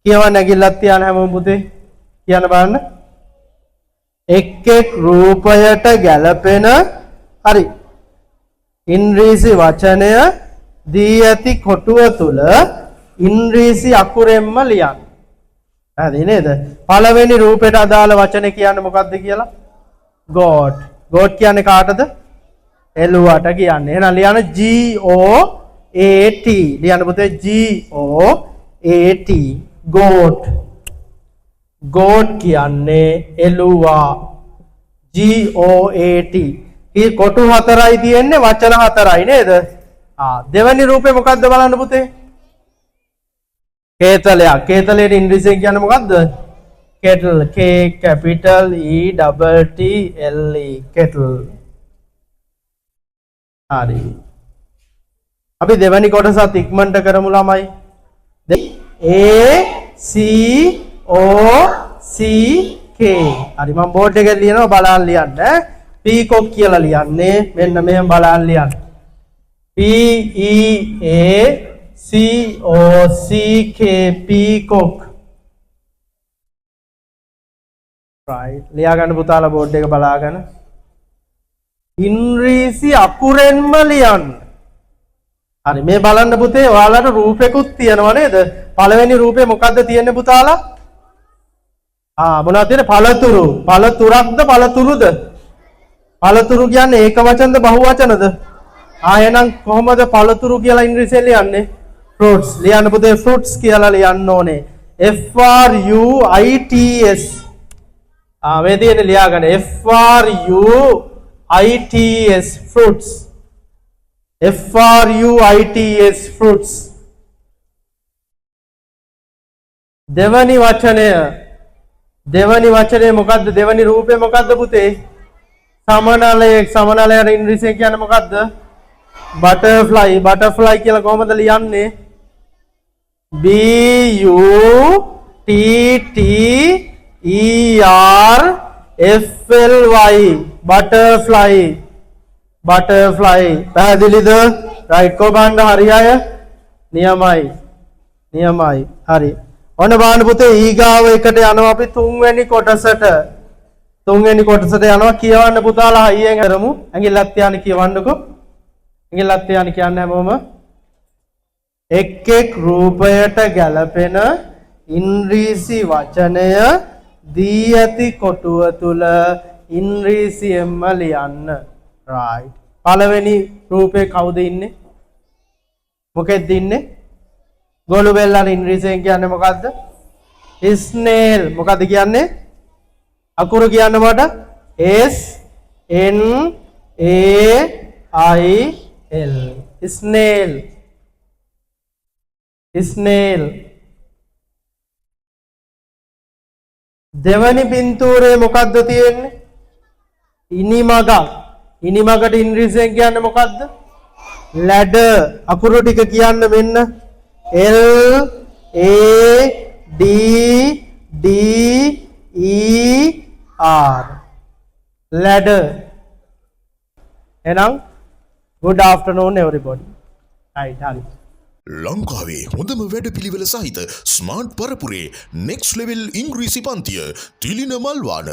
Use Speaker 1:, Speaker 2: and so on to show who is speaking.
Speaker 1: කියවන්න ඇඟිල්ලක් තියාන හැමෝම පුතේ. කියන්න බලන්න. එක් රූපයට ගැලපෙන හරි ඉංග්‍රීසි වචනය දී ඇති කොටුව තුල ඉංග්‍රීසි අකුරෙන්ම ලියන්න. හරි නේද? පළවෙනි රූපයට අදාළ වචනේ කියන්නේ මොකක්ද කියලා? God. God කියන්නේ කාටද? එළුවට කියන්නේ. එහෙනම් ලියන්න G O A T. ලියන්න පුතේ G O A T. goat. goat කියන්නේ එළුවා. G O A T. මේ කොටු හතරයි තියෙන්නේ වචන හතරයි නේද? දෙවෙනි රූපේ මොකක්ද බලන්න පුතේ? කේතලයක්. කේතලයට ඉංග්‍රීසියෙන් කියන්නේ මොකක්ද? kettle. K capital E double T L E. kettle. හරි. අපි දෙවෙනි කොටසත් ඉක්මනට කරමු ළමයි. A C O C K. හරි මම බෝඩ් එකේ ලියනවා බලන්න ලියන්න. peacock කියලා ලියන්නේ. මෙන්න මෙහෙම බලන්න ලියන්න. P E A C O C K peacock. right. ලියා ගන්න පුතාලා බෝඩ් එක බලාගෙන. ඉංග්‍රීසි අකුරෙන්ම ලියන්න. හරි මේ බලන්න පුතේ ඔයාලට රූපෙකුත් තියෙනවා නේද? පළවෙනි රූපේ මොකද්ද තියෙන්නේ පුතාලා? මොනවද තියෙන්නේ? පළතුරු. පළතුරක්ද පළතුරුද? පළතුරු කියන්නේ ඒක වචනද බහු වචනද? එහෙනම් කොහොමද පළතුරු කියලා ඉංග්‍රීසියෙන් ලියන්නේ? fruits. ලියන්න පුතේ fruits කියලා ලියන්න ඕනේ. F R U I T S. මේ තියෙන්නේ ලියාගන්න. F R U I T S fruits. F R U I T S fruits. දෙවනි වචනය මොකද්ද? දෙවනි රූපේ මොකද්ද පුතේ? සමනලයක්. සමනලයට ඉංග්‍රීසියෙන් කියන්නේ මොකද්ද? butterfly. butterfly කියලා කොහොමද ලියන්නේ? B U T T E R F L Y. butterfly. butterfly. පැහැදිලිද? right. කොබන්න හරි අය? නියමයි. හරි. ඔන්න බලන්න පුතේ ඊගාව එකට යනවා අපි තුන්වෙනි කොටසට. යනවා කියවන්න පුතාලා හයියෙන් කරමු. ඇඟිල්ලක් තියාන කියවන්නකෝ. ඇඟිල්ලක් තියාන කියන්නේ හැමෝම එක් රූපයට ගැලපෙන ඉංග්‍රීසි වචනය දී ඇති කොටුව තුල ඉංග්‍රීසියෙන්ම ලියන්න. right. පළවෙනි රූපේ කවුද ඉන්නේ? මොකෙද්ද ඉන්නේ? ගොළු බෙල්ලට ඉංග්‍රීසියෙන් කියන්නේ මොකද්ද? snail. මොකද්ද කියන්නේ? අකුරු කියන්න මට S N A I L. snail. දෙවනි පින්තූරේ මොකද්ද තියෙන්නේ? ඉනිමගක්. ඉනිමගට ඉංග්‍රීසියෙන් කියන්නේ මොකද්ද? ladder. අකුරු ටික කියන්න මෙන්න L A D D E R. ladder. එහෙනම් good afternoon everybody. right. හරි.
Speaker 2: ලංකාවේ හොඳම වැඩපිළිවෙල සහිත ස්මාර්ට් පරපුරේ නෙක්ස්ට් ලෙවල් ඉංග්‍රීසි පන්තිය තිලින මල්වාන